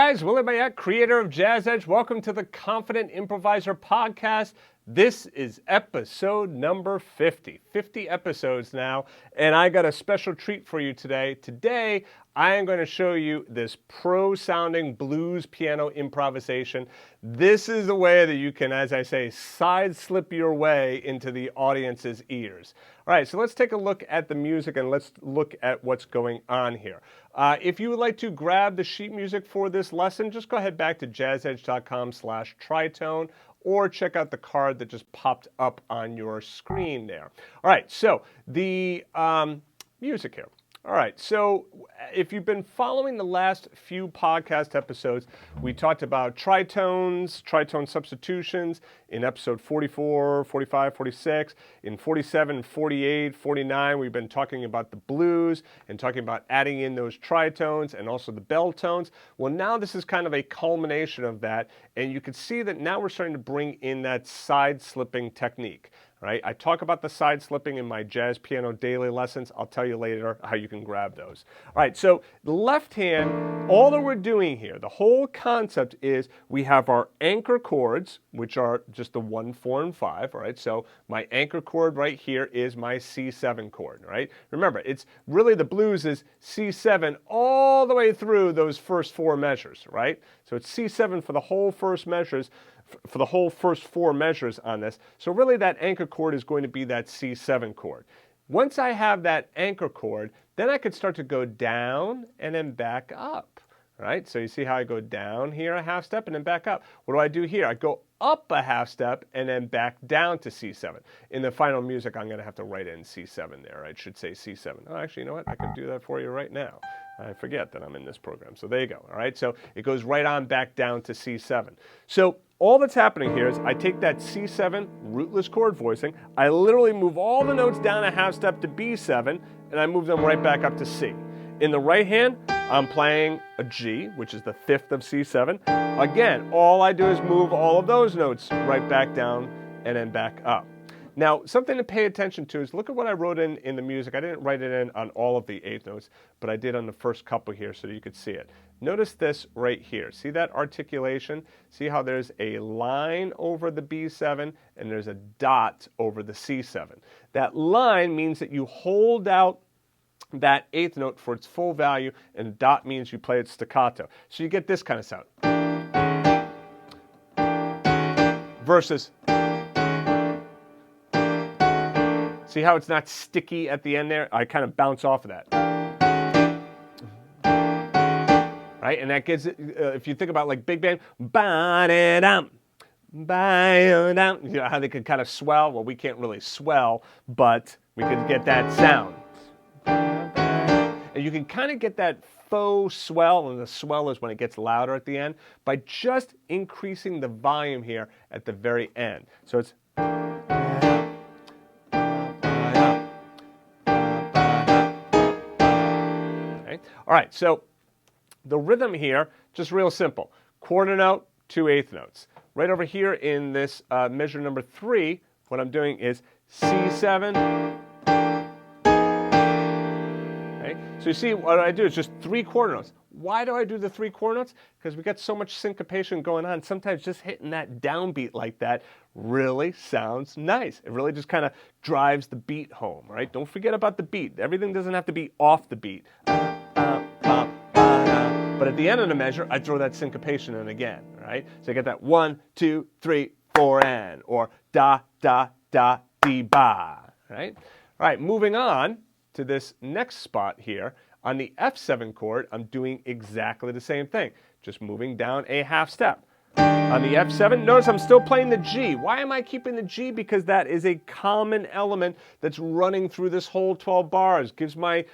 guys, Willie Mayette, creator of JAZZEDGE. Welcome to the Confident Improviser Podcast. This is episode number 50. 50 episodes now, and I got a special treat for you today. Today, I am going to show you this pro-sounding blues piano improvisation. This is the way that you can, as I say, side-slip your way into the audience's ears. All right, so let's take a look at the music and let's look at what's going on here. If you would like to grab the sheet music for this lesson, just go ahead back to jazzedge.com/tritone or check out the card that just popped up on your screen there. All right, so the music here. All right, so if you've been following the last few podcast episodes, we talked about tritones, tritone substitutions in episode 44, 45, 46. In 47, 48, 49, we've been talking about the blues and talking about adding in those tritones and also the bell tones. Well, now this is kind of a culmination of that, and you can see that now we're starting to bring in that side-slipping technique. Right? I talk about the side slipping in my jazz piano daily lessons. I'll tell you later how you can grab those. All right, so the left hand, all that we're doing here, the whole concept is we have our anchor chords, which are just the 1, 4, and 5. All right, so my anchor chord right here is my C7 chord. Right? Remember, it's really the blues is C7 all the way through those first 4 measures. Right? So it's C7 for the whole first measures. For the whole first 4 measures on this. So really that anchor chord is going to be that C7 chord. Once I have that anchor chord, then I can start to go down and then back up. Right? So you see how I go down here a half step and then back up. What do I do here? I go up a half step and then back down to C7. In the final music, I'm going to have to write in C7 there. I should say C7. Oh, actually, you know what? I can do that for you right now. I forget that I'm in this program. So there you go. All right. So it goes right on back down to C7. So all that's happening here is I take that C7 rootless chord voicing. I literally move all the notes down a half step to B7, and I move them right back up to C. In the right hand, I'm playing a G, which is the 5th of C7. Again, all I do is move all of those notes right back down and then back up. Now, something to pay attention to is look at what I wrote in the music. I didn't write it in on all of the 8th notes, but I did on the first couple here so you could see it. Notice this right here. See that articulation? See how there's a line over the B7 and there's a dot over the C7. That line means that you hold out that 8th note for its full value, and dot means you play it staccato. So you get this kind of sound. Versus, see how it's not sticky at the end there? I kind of bounce off of that. Right? And that gives it, if you think about like big band, ba-da-dum, ba-da-dum, you know how they could kind of swell? Well, we can't really swell, but we could get that sound. And you can kind of get that faux swell, and the swell is when it gets louder at the end, by just increasing the volume here at the very end. So it's okay. All right, so the rhythm here, just real simple. Quarter note, 2 8th notes. Right over here in this measure number 3, what I'm doing is C7. Okay? So you see what I do is just 3 quarter notes. Why do I do the 3 quarter notes? Because we got so much syncopation going on. Sometimes just hitting that downbeat like that really sounds nice. It really just kind of drives the beat home, right? Don't forget about the beat. Everything doesn't have to be off the beat. But at the end of the measure, I throw that syncopation in again, right? So I get that 1, 2, 3, 4, and, or da, da, da, dee, ba, right? All right, moving on to this next spot here. On the F7 chord, I'm doing exactly the same thing, just moving down a half step. On the F7, notice I'm still playing the G. Why am I keeping the G? Because that is a common element that's running through this whole 12 bars. Gives my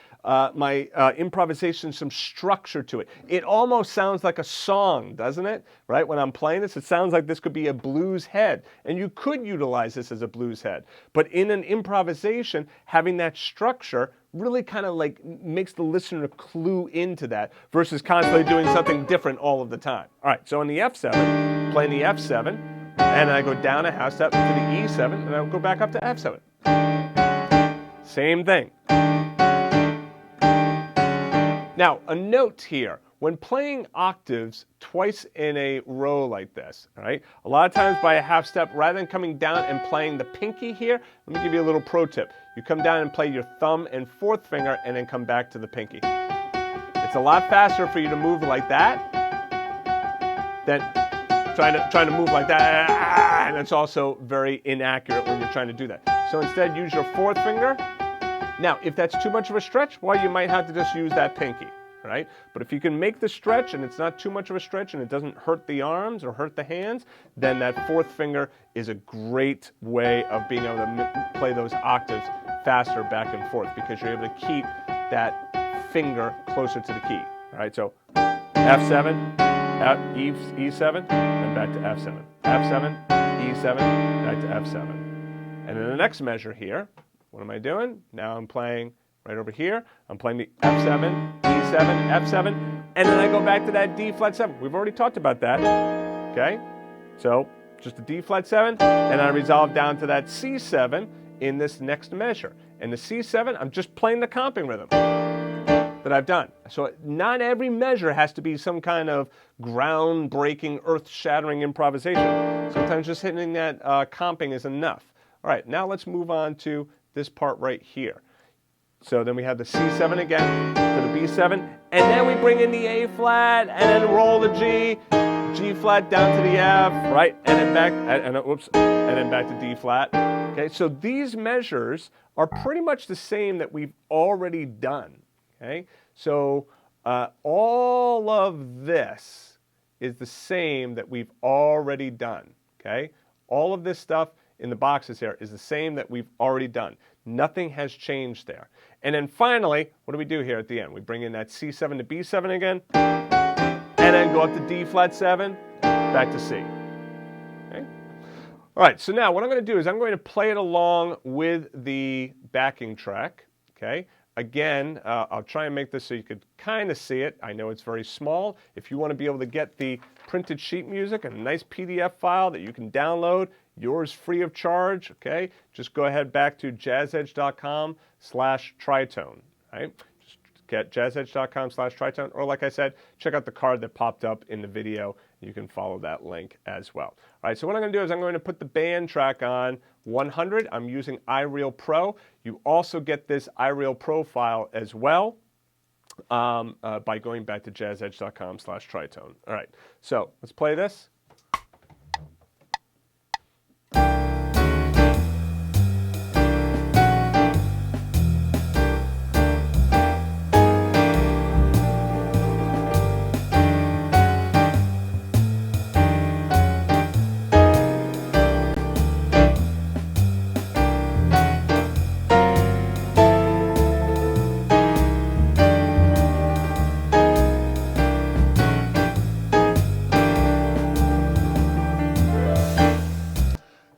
improvisation some structure to it. It almost sounds like a song, doesn't it? Right? When I'm playing this, it sounds like this could be a blues head. And you could utilize this as a blues head. But in an improvisation, having that structure really kind of like makes the listener clue into that versus constantly doing something different all of the time. All right, so on the F7, playing the F7, and I go down a half step to the E7, and I'll go back up to F7. Same thing. Now, a note here. when playing octaves twice in a row like this, all right, a lot of times by a half step, rather than coming down and playing the pinky here, let me give you a little pro tip. You come down and play your thumb and fourth finger and then come back to the pinky. It's a lot faster for you to move like that than trying to move like that, and it's also very inaccurate when you're trying to do that. So instead, use your fourth finger. Now, if that's too much of a stretch, well, you might have to just use that pinky, right? But if you can make the stretch and it's not too much of a stretch and it doesn't hurt the arms or hurt the hands, then that fourth finger is a great way of being able to play those octaves faster back and forth, because you're able to keep that finger closer to the key. All right, so F7, E7, then back to F7. F7, E7, back to F7. And in the next measure here, what am I doing? Now I'm playing right over here. I'm playing the F7, E7, F7, and then I go back to that D flat 7. We've already talked about that, okay? So just a D flat 7, and I resolve down to that C7 in this next measure. And the C7, I'm just playing the comping rhythm that I've done. So not every measure has to be some kind of groundbreaking, earth-shattering improvisation. Sometimes just hitting that comping is enough. All right, now let's move on to this part right here. So then we have the C7 again to the B7, and then we bring in the A flat, and then roll the G, G flat down to the F, right, and then back, and then back to D flat. Okay, so these measures are pretty much the same that we've already done. Okay, so all of this is the same that we've already done. Okay, all of this stuff in the boxes here is the same that we've already done. Nothing has changed there. And then finally, what do we do here at the end? We bring in that C7 to B7 again, and then go up to D flat 7, back to C. Okay? All right, so now what I'm going to do is I'm going to play it along with the backing track. Okay? Again, I'll try and make this so you could kind of see it. I know it's very small. If you want to be able to get the printed sheet music and a nice PDF file that you can download, yours free of charge, okay? Just go ahead back to jazzedge.com/tritone, right? Just get jazzedge.com/tritone, or like I said, check out the card that popped up in the video. You can follow that link as well. All right, so what I'm going to do is I'm going to put the band track on 100. I'm using iReal Pro. You also get this iReal Pro file as well by going back to jazzedge.com/tritone. All right, so let's play this.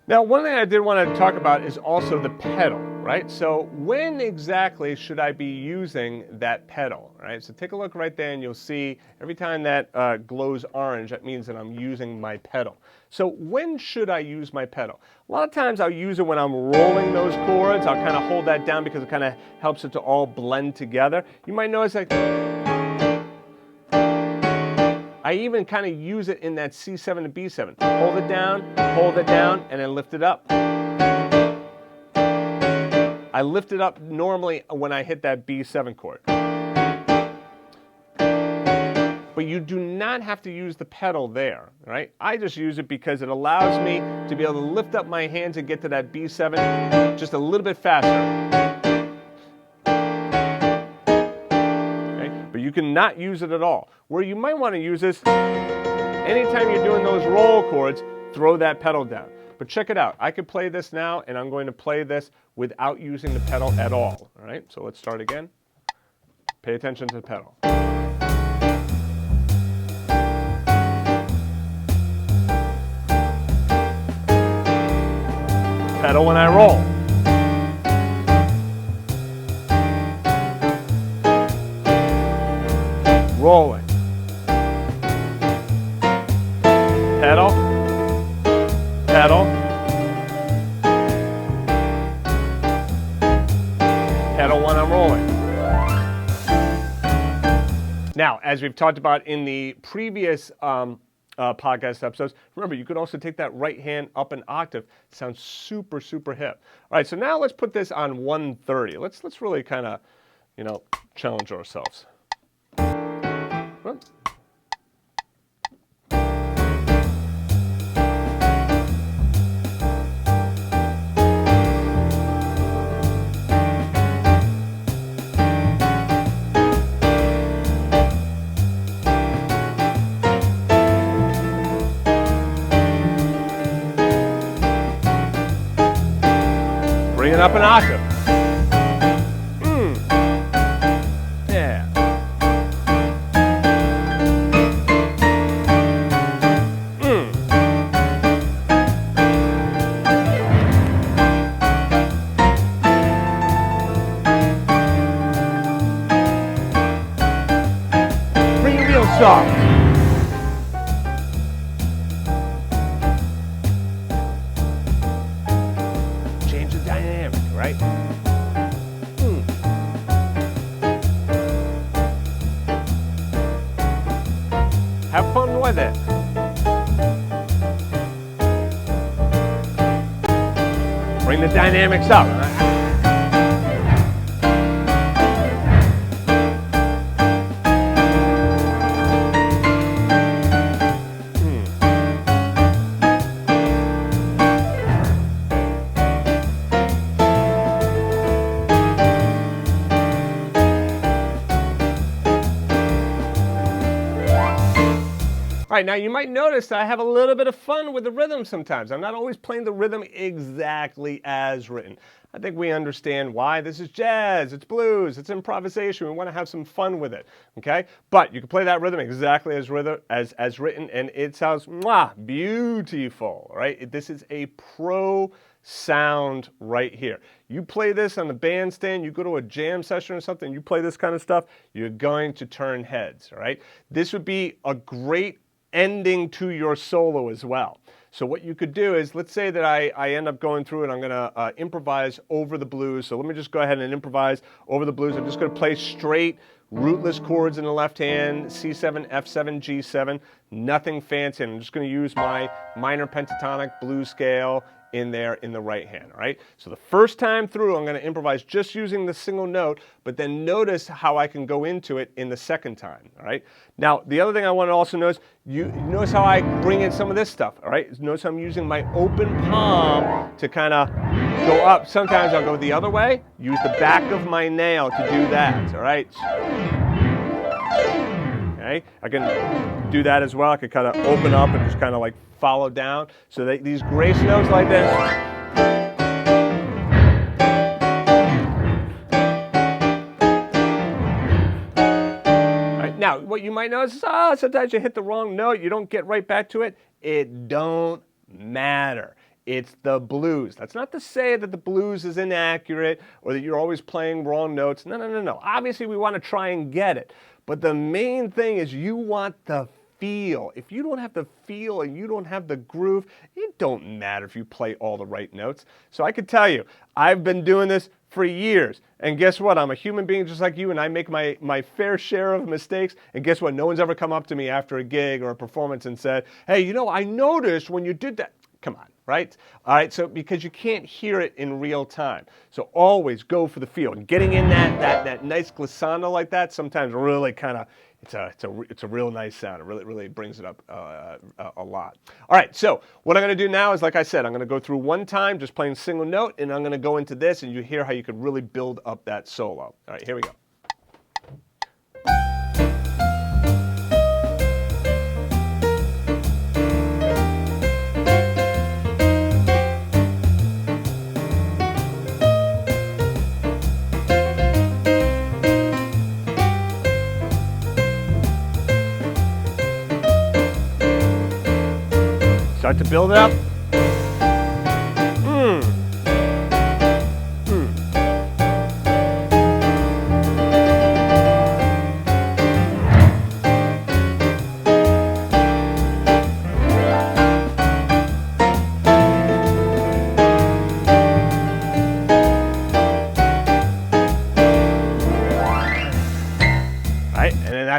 Now, one thing I did want to talk about is also the pedal, right? So when exactly should I be using that pedal, right? So take a look right there and you'll see every time that glows orange, that means that I'm using my pedal. So when should I use my pedal? A lot of times I'll use it when I'm rolling those chords. I'll kind of hold that down because it kind of helps it to all blend together. You might notice like I even kind of use it in that C7 to B7. Hold it down, and then lift it up. I lift it up normally when I hit that B7 chord. But you do not have to use the pedal there, right? I just use it because it allows me to be able to lift up my hands and get to that B7 just a little bit faster. But you cannot use it at all. Where you might want to use this, anytime you're doing those roll chords, throw that pedal down. But check it out. I could play this now, and I'm going to play this without using the pedal at all. All right, so let's start again. Pay attention to the pedal. Pedal when I roll. Rolling. Pedal, pedal, pedal when I'm rolling. Now, as we've talked about in the previous podcast episodes, remember, you could also take that right hand up an octave. It sounds super, super hip. All right, so now let's put this on 130. Let's really kind of, challenge ourselves. Bring it up an octave. Yeah. Bring it real soft. Change the dynamic, right? Have fun with it. Bring the dynamics up. All right, now you might notice that I have a little bit of fun with the rhythm sometimes. I'm not always playing the rhythm exactly as written. I think we understand why. This is jazz, it's blues, it's improvisation. We want to have some fun with it, okay? But you can play that rhythm exactly as written, and it sounds beautiful, right? This is a pro sound right here. You play this on the bandstand, you go to a jam session or something, you play this kind of stuff, you're going to turn heads, all right? This would be a great ending to your solo as well. So what you could do is, let's say that I end up going through and I'm going to improvise over the blues. So let me just go ahead and improvise over the blues. I'm just going to play straight rootless chords in the left hand, C7, F7, G7, nothing fancy. I'm just going to use my minor pentatonic blues scale in there in the right hand, all right? So the first time through, I'm going to improvise just using the single note, but then notice how I can go into it in the second time, all right? Now, the other thing I want to also notice, you notice how I bring in some of this stuff, all right? Notice how I'm using my open palm to kind of go up. Sometimes I'll go the other way, use the back of my nail to do that, all right? Okay, I can do that as well. I can kind of open up and just kind of like follow down. So that these grace notes like this. Right, now, what you might notice is, sometimes you hit the wrong note. You don't get right back to it. It don't matter. It's the blues. That's not to say that the blues is inaccurate or that you're always playing wrong notes. No. Obviously, we want to try and get it. But the main thing is you want the feel. If you don't have the feel and you don't have the groove, it don't matter if you play all the right notes. So I could tell you, I've been doing this for years. And guess what? I'm a human being just like you, and I make my fair share of mistakes. And guess what? No one's ever come up to me after a gig or a performance and said, hey, I noticed when you did that. Come on, right? All right, so because you can't hear it in real time. So always go for the feel. And getting in that nice glissando like that sometimes really kind of, it's a real nice sound. It really brings it up a lot. All right, so what I'm going to do now is, like I said, I'm going to go through one time, just playing single note, and I'm going to go into this, and you hear how you could really build up that solo. All right, here we go. Start to build it up.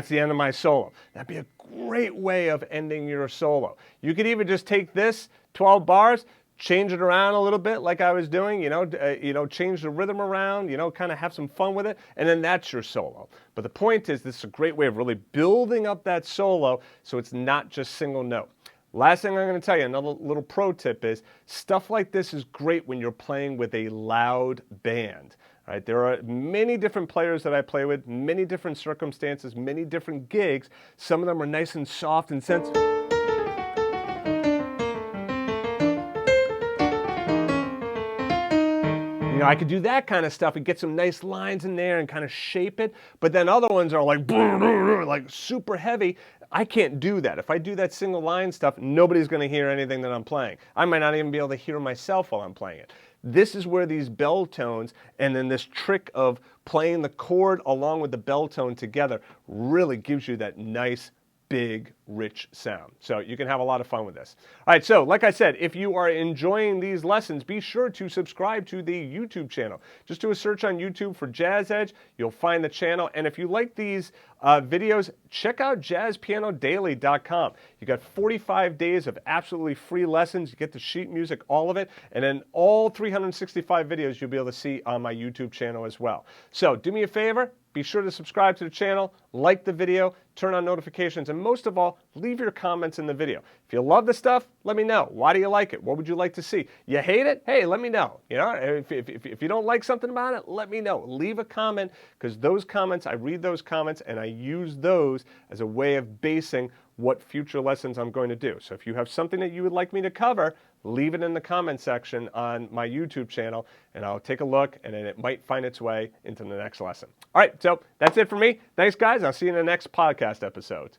that's the end of my solo. That'd be a great way of ending your solo. You could even just take this 12 bars, change it around a little bit like I was doing, change the rhythm around, kind of have some fun with it, and then that's your solo. But the point is, this is a great way of really building up that solo so it's not just single note. Last thing I'm going to tell you, another little pro tip is, stuff like this is great when you're playing with a loud band. Right? There are many different players that I play with, many different circumstances, many different gigs. Some of them are nice and soft and sensitive. I could do that kind of stuff and get some nice lines in there and kind of shape it, but then other ones are like super heavy. I can't do that. If I do that single line stuff, nobody's going to hear anything that I'm playing. I might not even be able to hear myself while I'm playing it. This is where these bell tones and then this trick of playing the chord along with the bell tone together really gives you that nice, big, rich sound. So you can have a lot of fun with this. All right, so like I said, if you are enjoying these lessons, be sure to subscribe to the YouTube channel. Just do a search on YouTube for JAZZEDGE. You'll find the channel. And if you like these videos, check out jazzpianodaily.com. You got 45 days of absolutely free lessons. You get the sheet music, all of it. And then all 365 videos you'll be able to see on my YouTube channel as well. So do me a favor. Be sure to subscribe to the channel, like the video, turn on notifications, and most of all, leave your comments in the video. If you love the stuff, let me know. Why do you like it? What would you like to see? You hate it? Hey, let me know. If you don't like something about it, let me know. Leave a comment, because those comments, I read those comments, and I use those as a way of basing what future lessons I'm going to do. So if you have something that you would like me to cover, leave it in the comment section on my YouTube channel, and I'll take a look, and then it might find its way into the next lesson. All right, so that's it for me. Thanks, guys. I'll see you in the next podcast episode.